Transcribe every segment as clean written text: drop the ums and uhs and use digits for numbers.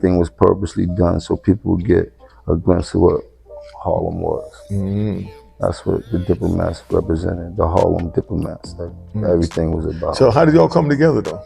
everything was purposely done so people would get a glimpse of what Harlem was. That's what the diplomats represented, the Harlem diplomats. That everything was about. So how did y'all come together though?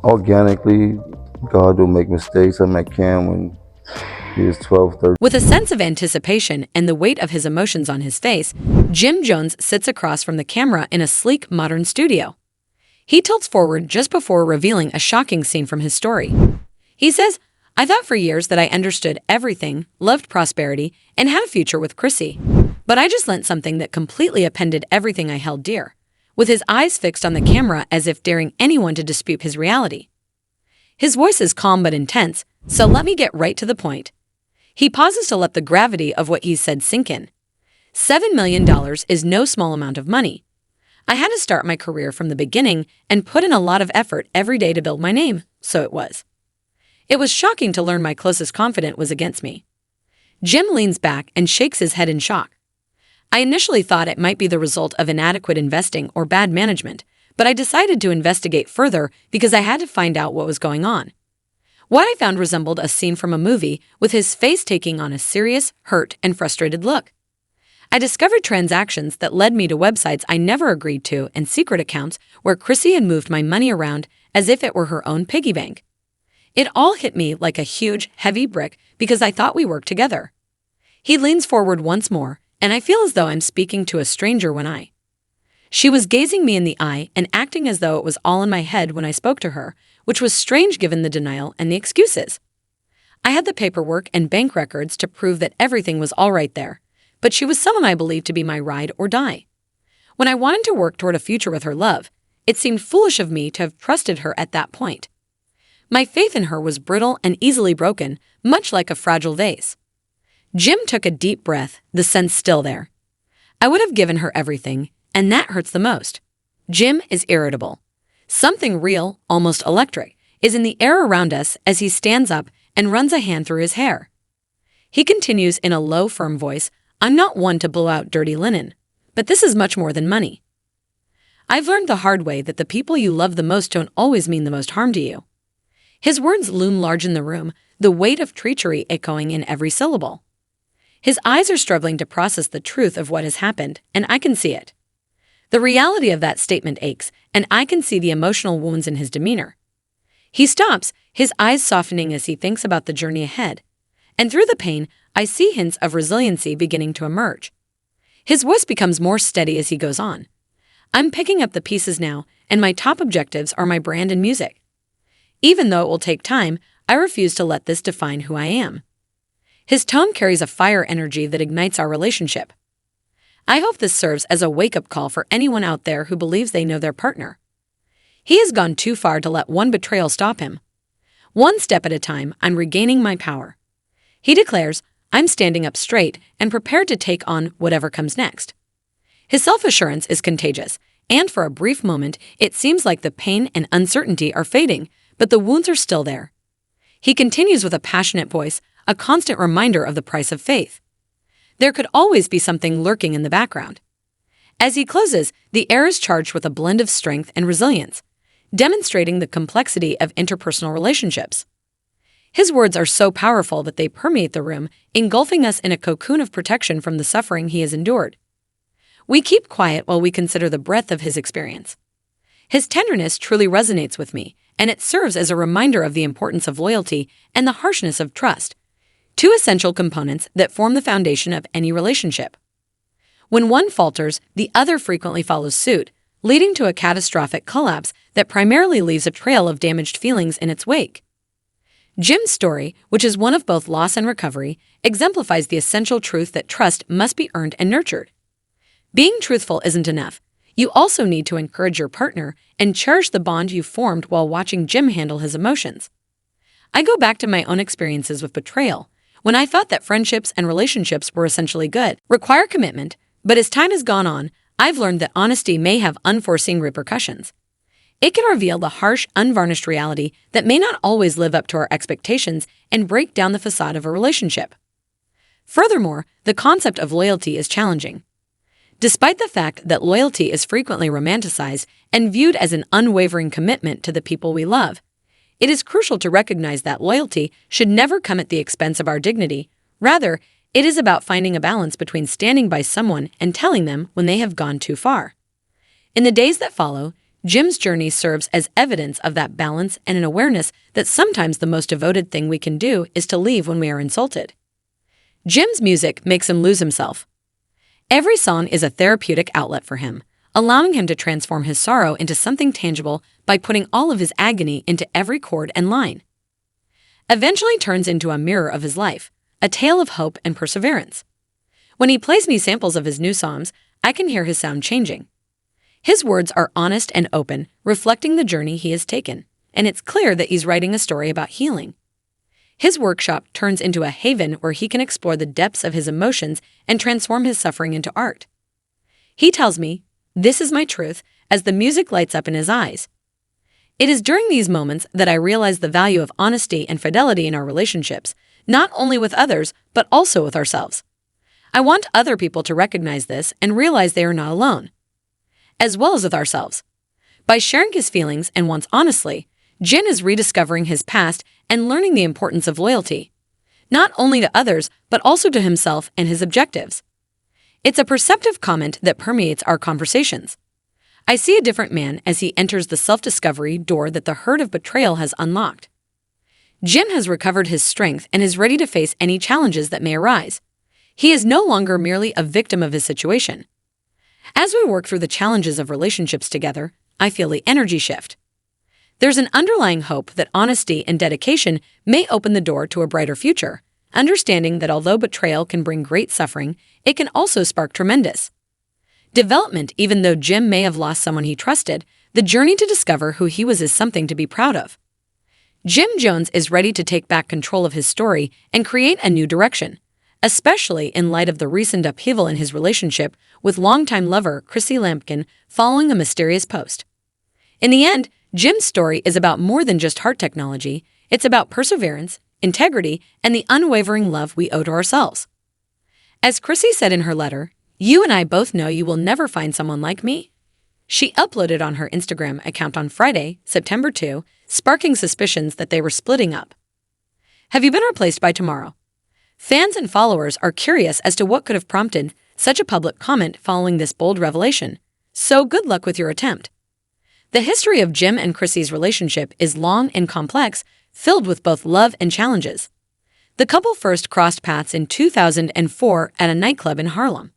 Organically, God will make mistakes. I met Cam when he was 12, 13. With a sense of anticipation and the weight of his emotions on his face, Jim Jones sits across from the camera in a sleek, modern studio. He tilts forward just before revealing a shocking scene from his story. He says, "I thought for years that I understood everything, loved prosperity, and had a future with Chrissy. But I just learned something that completely upended everything I held dear," with his eyes fixed on the camera as if daring anyone to dispute his reality. His voice is calm but intense, so let me get right to the point. He pauses to let the gravity of what he said sink in. $7 million is no small amount of money. I had to start my career from the beginning and put in a lot of effort every day to build my name, so it was. It was shocking to learn my closest confidant was against me. Jim leans back and shakes his head in shock. I initially thought it might be the result of inadequate investing or bad management, but I decided to investigate further because I had to find out what was going on. What I found resembled a scene from a movie, with his face taking on a serious, hurt, and frustrated look. I discovered transactions that led me to websites I never agreed to and secret accounts where Chrissy had moved my money around as if it were her own piggy bank. It all hit me like a huge, heavy brick because I thought we worked together. He leans forward once more, and I feel as though I'm speaking to a stranger when She was gazing me in the eye and acting as though it was all in my head when I spoke to her, which was strange given the denial and the excuses. I had the paperwork and bank records to prove that everything was all right there, but she was someone I believed to be my ride or die. When I wanted to work toward a future with her love, it seemed foolish of me to have trusted her at that point. My faith in her was brittle and easily broken, much like a fragile vase. Jim took a deep breath, the sense still there. I would have given her everything, and that hurts the most. Jim is irritable. Something real, almost electric, is in the air around us as he stands up and runs a hand through his hair. He continues in a low, firm voice, "I'm not one to blow out dirty linen, but this is much more than money. I've learned the hard way that the people you love the most don't always mean the most harm to you." His words loom large in the room, the weight of treachery echoing in every syllable. His eyes are struggling to process the truth of what has happened, and I can see it. The reality of that statement aches, and I can see the emotional wounds in his demeanor. He stops, his eyes softening as he thinks about the journey ahead. And through the pain, I see hints of resiliency beginning to emerge. His voice becomes more steady as he goes on. "I'm picking up the pieces now, and my top objectives are my brand and music. Even though it will take time, I refuse to let this define who I am." His tone carries a fire energy that ignites our relationship. I hope this serves as a wake-up call for anyone out there who believes they know their partner. He has gone too far to let one betrayal stop him. One step at a time, I'm regaining my power. He declares, I'm standing up straight and prepared to take on whatever comes next. His self-assurance is contagious, and for a brief moment, it seems like the pain and uncertainty are fading, but the wounds are still there. He continues with a passionate voice, a constant reminder of the price of faith. There could always be something lurking in the background. As he closes, the air is charged with a blend of strength and resilience, demonstrating the complexity of interpersonal relationships. His words are so powerful that they permeate the room, engulfing us in a cocoon of protection from the suffering he has endured. We keep quiet while we consider the breadth of his experience. His tenderness truly resonates with me, and it serves as a reminder of the importance of loyalty and the harshness of trust, two essential components that form the foundation of any relationship. When one falters, the other frequently follows suit, leading to a catastrophic collapse that primarily leaves a trail of damaged feelings in its wake. Jim's story, which is one of both loss and recovery, exemplifies the essential truth that trust must be earned and nurtured. Being truthful isn't enough. You also need to encourage your partner and cherish the bond you formed while watching Jim handle his emotions. I go back to my own experiences with betrayal, when I thought that friendships and relationships were essentially good, require commitment, but as time has gone on, I've learned that honesty may have unforeseen repercussions. It can reveal the harsh, unvarnished reality that may not always live up to our expectations and break down the facade of a relationship. Furthermore, the concept of loyalty is challenging. Despite the fact that loyalty is frequently romanticized and viewed as an unwavering commitment to the people we love, It is crucial to recognize that loyalty should never come at the expense of our dignity. Rather, it is about finding a balance between standing by someone and telling them when they have gone too far. In the days that follow, Jim's journey serves as evidence of that balance and an awareness that sometimes the most devoted thing we can do is to leave when we are insulted. Jim's music makes him lose himself. Every song is a therapeutic outlet for him, allowing him to transform his sorrow into something tangible by putting all of his agony into every chord and line. Eventually turns into a mirror of his life, a tale of hope and perseverance. When he plays me samples of his new songs, I can hear his sound changing. His words are honest and open, reflecting the journey he has taken, and it's clear that he's writing a story about healing. His workshop turns into a haven where he can explore the depths of his emotions and transform his suffering into art. He tells me, "This is my truth," as the music lights up in his eyes. It is during these moments that I realize the value of honesty and fidelity in our relationships, not only with others, but also with ourselves. I want other people to recognize this and realize they are not alone, as well as with ourselves. By sharing his feelings and wants honestly, Jin is rediscovering his past and learning the importance of loyalty, not only to others, but also to himself and his objectives. It's a perceptive comment that permeates our conversations. I see a different man as he enters the self-discovery door that the hurt of betrayal has unlocked. Jim has recovered his strength and is ready to face any challenges that may arise. He is no longer merely a victim of his situation. As we work through the challenges of relationships together, I feel the energy shift. There's an underlying hope that honesty and dedication may open the door to a brighter future, understanding that although betrayal can bring great suffering, it can also spark tremendous development. Even though Jim may have lost someone he trusted, the journey to discover who he was is something to be proud of. Jim Jones is ready to take back control of his story and create a new direction, especially in light of the recent upheaval in his relationship with longtime lover Chrissy Lampkin following a mysterious post. In the end, Jim's story is about more than just heart technology. It's about perseverance, integrity, and the unwavering love we owe to ourselves. As Chrissy said in her letter, "You and I both know you will never find someone like me." She uploaded on her Instagram account on Friday, September 2, sparking suspicions that they were splitting up. Have you been replaced by tomorrow? Fans and followers are curious as to what could have prompted such a public comment following this bold revelation, so good luck with your attempt. The history of Jim and Chrissy's relationship is long and complex, filled with both love and challenges. The couple first crossed paths in 2004 at a nightclub in Harlem.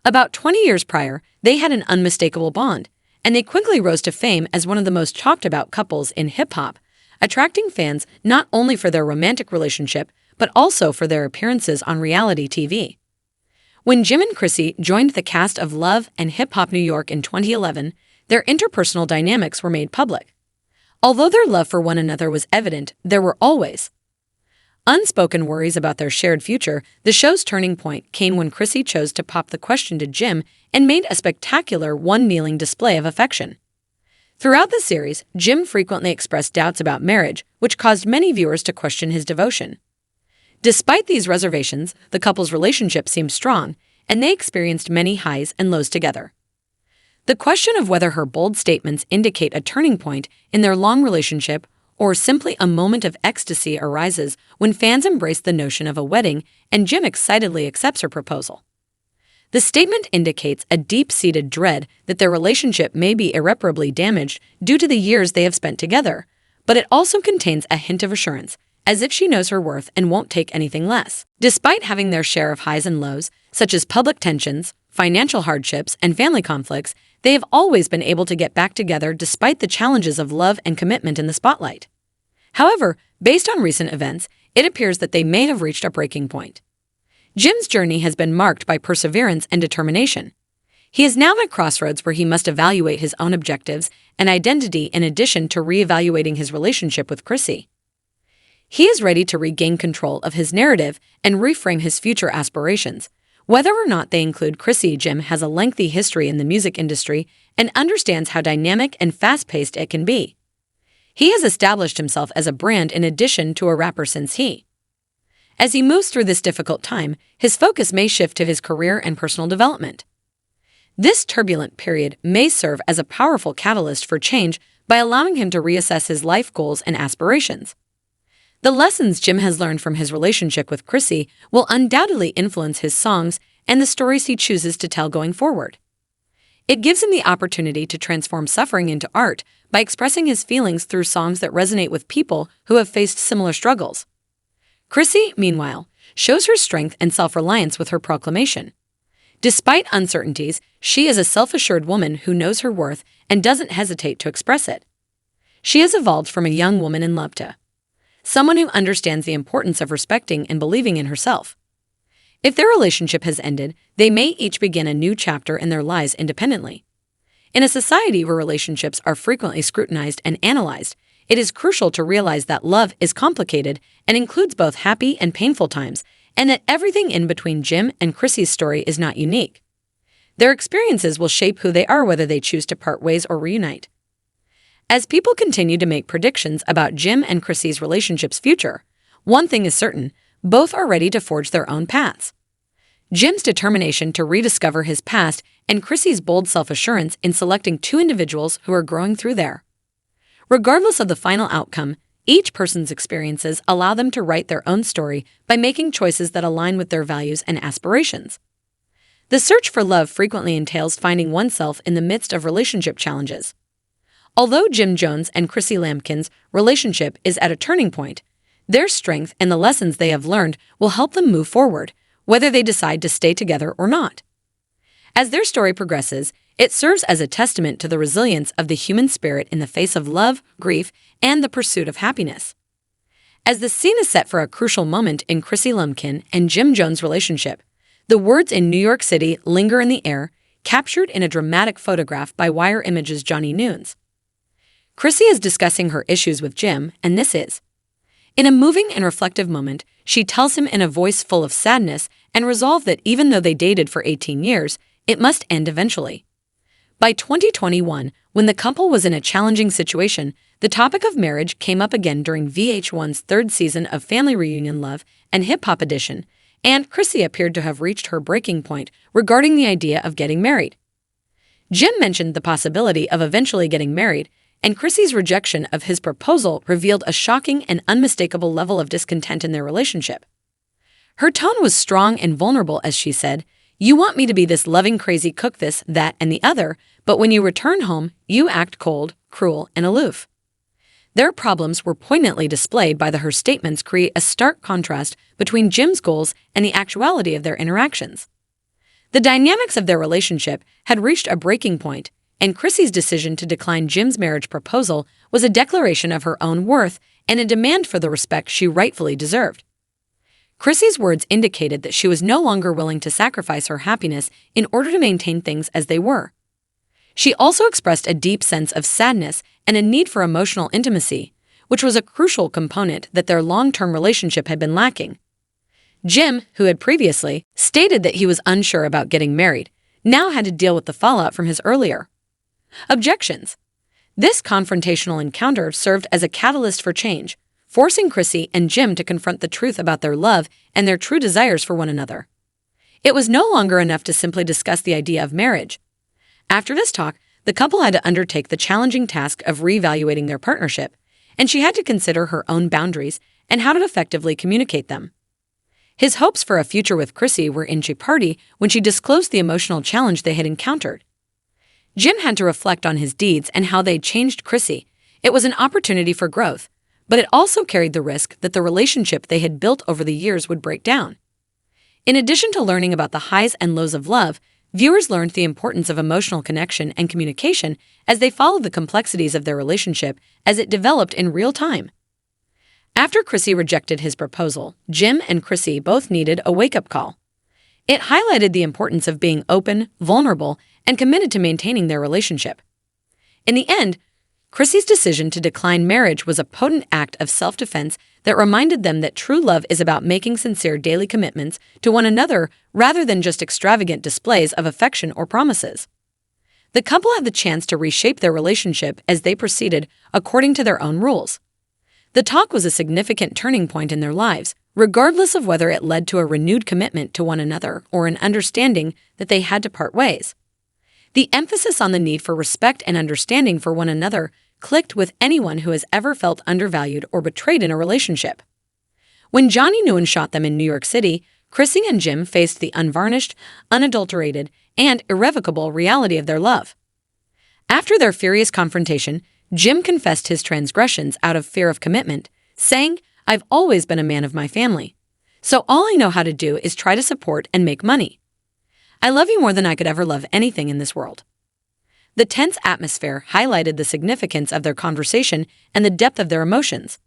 About 20 years prior, they had an unmistakable bond, and they quickly rose to fame as one of the most talked about couples in hip-hop, attracting fans not only for their romantic relationship, but also for their appearances on reality TV. When Jim and Chrissy joined the cast of Love and Hip Hop New York in 2011, their interpersonal dynamics were made public. Although their love for one another was evident, there were always unspoken worries about their shared future. The show's turning point came when Chrissy chose to pop the question to Jim and made a spectacular one-kneeling display of affection. Throughout the series, Jim frequently expressed doubts about marriage, which caused many viewers to question his devotion. Despite these reservations, the couple's relationship seemed strong, and they experienced many highs and lows together. The question of whether her bold statements indicate a turning point in their long relationship or simply a moment of ecstasy arises when fans embrace the notion of a wedding and Jim excitedly accepts her proposal. The statement indicates a deep-seated dread that their relationship may be irreparably damaged due to the years they have spent together, but it also contains a hint of assurance, as if she knows her worth and won't take anything less. Despite having their share of highs and lows, such as public tensions, financial hardships, and family conflicts, they have always been able to get back together despite the challenges of love and commitment in the spotlight. However, based on recent events, it appears that they may have reached a breaking point. Jim's journey has been marked by perseverance and determination. He is now at a crossroads where he must evaluate his own objectives and identity in addition to reevaluating his relationship with Chrissy. He is ready to regain control of his narrative and reframe his future aspirations. Whether or not they include Chrissy, Jim has a lengthy history in the music industry and understands how dynamic and fast-paced it can be. He has established himself as a brand in addition to a rapper As he moves through this difficult time, his focus may shift to his career and personal development. This turbulent period may serve as a powerful catalyst for change, by allowing him to reassess his life goals and aspirations. The lessons Jim has learned from his relationship with Chrissy will undoubtedly influence his songs and the stories he chooses to tell going forward. It gives him the opportunity to transform suffering into art by expressing his feelings through songs that resonate with people who have faced similar struggles. Chrissy, meanwhile, shows her strength and self-reliance with her proclamation. Despite uncertainties, she is a self-assured woman who knows her worth and doesn't hesitate to express it. She has evolved from a young woman in love to someone who understands the importance of respecting and believing in herself. If their relationship has ended, they may each begin a new chapter in their lives independently. In a society where relationships are frequently scrutinized and analyzed, it is crucial to realize that love is complicated and includes both happy and painful times, and that everything in between Jim and Chrissy's story is not unique. Their experiences will shape who they are, whether they choose to part ways or reunite. As people continue to make predictions about Jim and Chrissy's relationship's future, one thing is certain: both are ready to forge their own paths. Jim's determination to rediscover his past and Chrissy's bold self-assurance in selecting two individuals who are growing through there. Regardless of the final outcome, each person's experiences allow them to write their own story by making choices that align with their values and aspirations. The search for love frequently entails finding oneself in the midst of relationship challenges. Although Jim Jones and Chrissy Lampkin's relationship is at a turning point, their strength and the lessons they have learned will help them move forward, whether they decide to stay together or not. As their story progresses, it serves as a testament to the resilience of the human spirit in the face of love, grief, and the pursuit of happiness. As the scene is set for a crucial moment in Chrissy Lampkin and Jim Jones' relationship, the words "in New York City" linger in the air, captured in a dramatic photograph by Wire Images' Johnny Nunes. Chrissy is discussing her issues with Jim, and this is. In a moving and reflective moment, she tells him in a voice full of sadness and resolve that even though they dated for 18 years, it must end eventually. By 2021, when the couple was in a challenging situation, the topic of marriage came up again during VH1's third season of Family Reunion Love and Hip Hop Edition, and Chrissy appeared to have reached her breaking point regarding the idea of getting married. Jim mentioned the possibility of eventually getting married, and Chrissy's rejection of his proposal revealed a shocking and unmistakable level of discontent in their relationship. Her tone was strong and vulnerable as she said, "You want me to be this loving, crazy cook, this, that, and the other, but when you return home, you act cold, cruel, and aloof." Their problems were poignantly displayed by her statements create a stark contrast between Jim's goals and the actuality of their interactions. The dynamics of their relationship had reached a breaking point, and Chrissy's decision to decline Jim's marriage proposal was a declaration of her own worth and a demand for the respect she rightfully deserved. Chrissy's words indicated that she was no longer willing to sacrifice her happiness in order to maintain things as they were. She also expressed a deep sense of sadness and a need for emotional intimacy, which was a crucial component that their long-term relationship had been lacking. Jim, who had previously stated that he was unsure about getting married, now had to deal with the fallout from his earlier objections. This confrontational encounter served as a catalyst for change, forcing Chrissy and Jim to confront the truth about their love and their true desires for one another. It was no longer enough to simply discuss the idea of marriage. After this talk, the couple had to undertake the challenging task of reevaluating their partnership, and she had to consider her own boundaries and how to effectively communicate them. His hopes for a future with Chrissy were in jeopardy when she disclosed the emotional challenge they had encountered. Jim had to reflect on his deeds and how they'd changed Chrissy. It was an opportunity for growth, but it also carried the risk that the relationship they had built over the years would break down. In addition to learning about the highs and lows of love, viewers learned the importance of emotional connection and communication as they followed the complexities of their relationship as it developed in real time. After Chrissy rejected his proposal, Jim and Chrissy both needed a wake-up call. It highlighted the importance of being open, vulnerable, and committed to maintaining their relationship. In the end, Chrissy's decision to decline marriage was a potent act of self-defense that reminded them that true love is about making sincere daily commitments to one another rather than just extravagant displays of affection or promises. The couple had the chance to reshape their relationship as they proceeded according to their own rules. The talk was a significant turning point in their lives, regardless of whether it led to a renewed commitment to one another or an understanding that they had to part ways. The emphasis on the need for respect and understanding for one another clicked with anyone who has ever felt undervalued or betrayed in a relationship. When Johnny Nguyen shot them in New York City, Chrissy and Jim faced the unvarnished, unadulterated, and irrevocable reality of their love. After their furious confrontation, Jim confessed his transgressions out of fear of commitment, saying, "I've always been a man of my family. So all I know how to do is try to support and make money. I love you more than I could ever love anything in this world." The tense atmosphere highlighted the significance of their conversation and the depth of their emotions.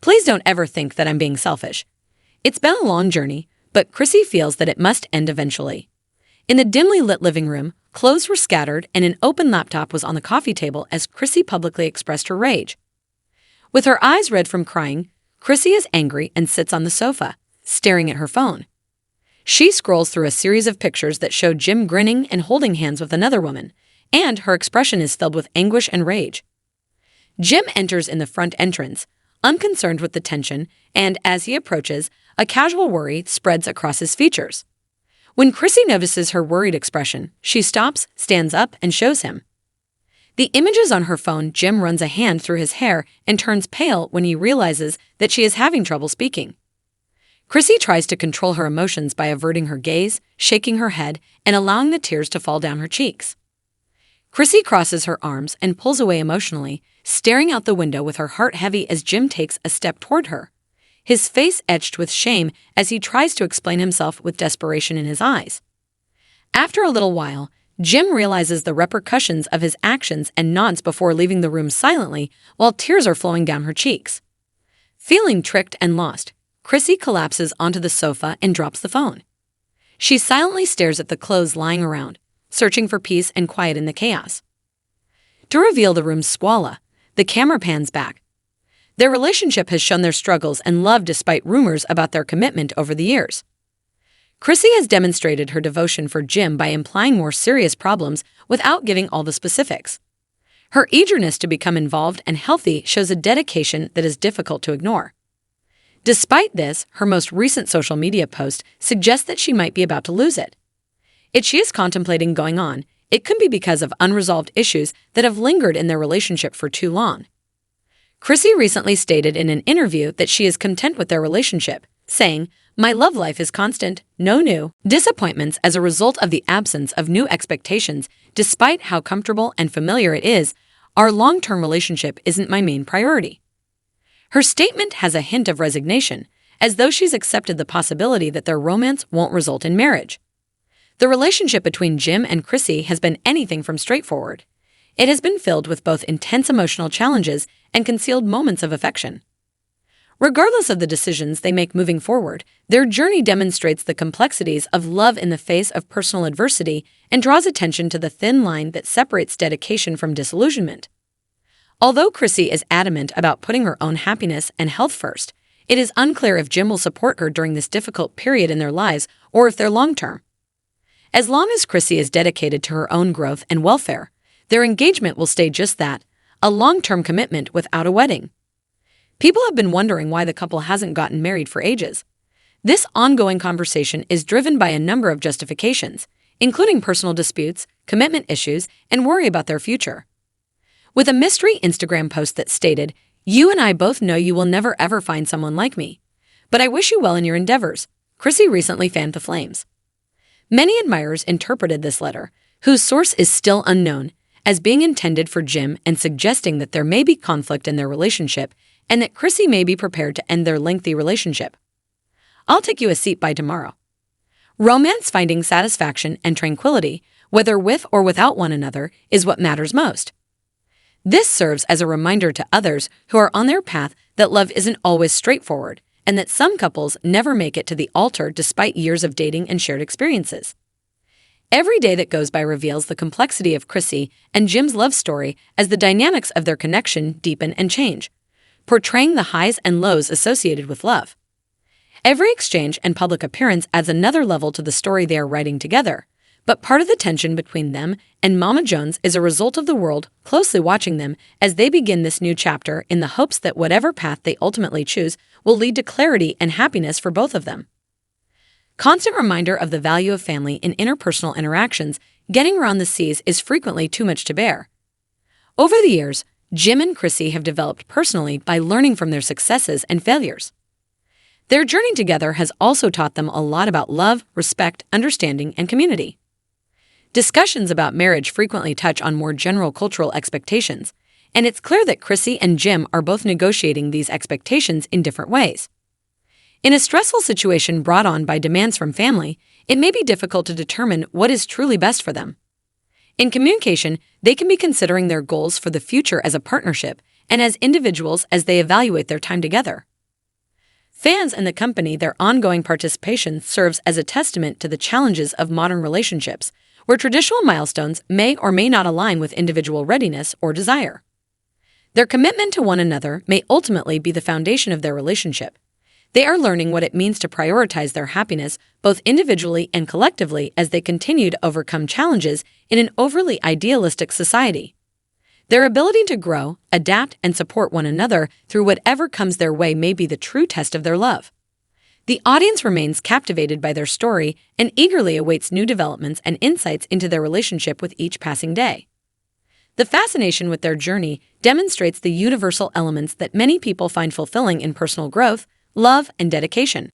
"Please don't ever think that I'm being selfish. It's been a long journey, but Chrissy feels that it must end eventually." In the dimly lit living room, clothes were scattered and an open laptop was on the coffee table as Chrissy publicly expressed her rage. With her eyes red from crying, Chrissy is angry and sits on the sofa, staring at her phone. She scrolls through a series of pictures that show Jim grinning and holding hands with another woman, and her expression is filled with anguish and rage. Jim enters in the front entrance, unconcerned with the tension, and as he approaches, a casual worry spreads across his features. When Chrissy notices her worried expression, she stops, stands up, and shows him. The images on her phone, Jim runs a hand through his hair and turns pale when he realizes that she is having trouble speaking. Chrissy tries to control her emotions by averting her gaze, shaking her head, and allowing the tears to fall down her cheeks. Chrissy crosses her arms and pulls away emotionally, staring out the window with her heart heavy as Jim takes a step toward her, his face etched with shame as he tries to explain himself with desperation in his eyes. After a little while, Jim realizes the repercussions of his actions and nods before leaving the room silently while tears are flowing down her cheeks. Feeling tricked and lost, Chrissy collapses onto the sofa and drops the phone. She silently stares at the clothes lying around, searching for peace and quiet in the chaos. To reveal the room's squalor, the camera pans back. Their relationship has shown their struggles and love despite rumors about their commitment over the years. Chrissy has demonstrated her devotion for Jim by implying more serious problems without giving all the specifics. Her eagerness to become involved and healthy shows a dedication that is difficult to ignore. Despite this, her most recent social media post suggests that she might be about to lose it. If she is contemplating going on, it could be because of unresolved issues that have lingered in their relationship for too long. Chrissy recently stated in an interview that she is content with their relationship, saying, "My love life is constant, no new disappointments as a result of the absence of new expectations. Despite how comfortable and familiar it is, our long-term relationship isn't my main priority." Her statement has a hint of resignation, as though she's accepted the possibility that their romance won't result in marriage. The relationship between Jim and Chrissy has been anything from straightforward. It has been filled with both intense emotional challenges and concealed moments of affection. Regardless of the decisions they make moving forward, their journey demonstrates the complexities of love in the face of personal adversity and draws attention to the thin line that separates dedication from disillusionment. Although Chrissy is adamant about putting her own happiness and health first, it is unclear if Jim will support her during this difficult period in their lives or if they're long-term. As long as Chrissy is dedicated to her own growth and welfare, their engagement will stay just that, a long-term commitment without a wedding. People have been wondering why the couple hasn't gotten married for ages. This ongoing conversation is driven by a number of justifications, including personal disputes, commitment issues, and worry about their future. With a mystery Instagram post that stated, "You and I both know you will never ever find someone like me, but I wish you well in your endeavors," Chrissy recently fanned the flames. Many admirers interpreted this letter, whose source is still unknown, as being intended for Jim and suggesting that there may be conflict in their relationship and that Chrissy may be prepared to end their lengthy relationship. "I'll take you a seat by tomorrow." Romance finding satisfaction and tranquility, whether with or without one another, is what matters most. This serves as a reminder to others who are on their path that love isn't always straightforward and that some couples never make it to the altar despite years of dating and shared experiences. Every day that goes by reveals the complexity of Chrissy and Jim's love story as the dynamics of their connection deepen and change, portraying the highs and lows associated with love. Every exchange and public appearance adds another level to the story they are writing together, but part of the tension between them and Mama Jones is a result of the world closely watching them as they begin this new chapter in the hopes that whatever path they ultimately choose will lead to clarity and happiness for both of them. Constant reminder of the value of family in interpersonal interactions, getting around the seas is frequently too much to bear. Over the years, Jim and Chrissy have developed personally by learning from their successes and failures. Their journey together has also taught them a lot about love, respect, understanding, and community. Discussions about marriage frequently touch on more general cultural expectations, and it's clear that Chrissy and Jim are both negotiating these expectations in different ways. In a stressful situation brought on by demands from family, it may be difficult to determine what is truly best for them. In communication, they can be considering their goals for the future as a partnership and as individuals as they evaluate their time together. Fans and the company, their ongoing participation serves as a testament to the challenges of modern relationships, where traditional milestones may or may not align with individual readiness or desire. Their commitment to one another may ultimately be the foundation of their relationship. They are learning what it means to prioritize their happiness both individually and collectively as they continue to overcome challenges in an overly idealistic society. Their ability to grow, adapt, and support one another through whatever comes their way may be the true test of their love. The audience remains captivated by their story and eagerly awaits new developments and insights into their relationship with each passing day. The fascination with their journey demonstrates the universal elements that many people find fulfilling in personal growth, love, and dedication.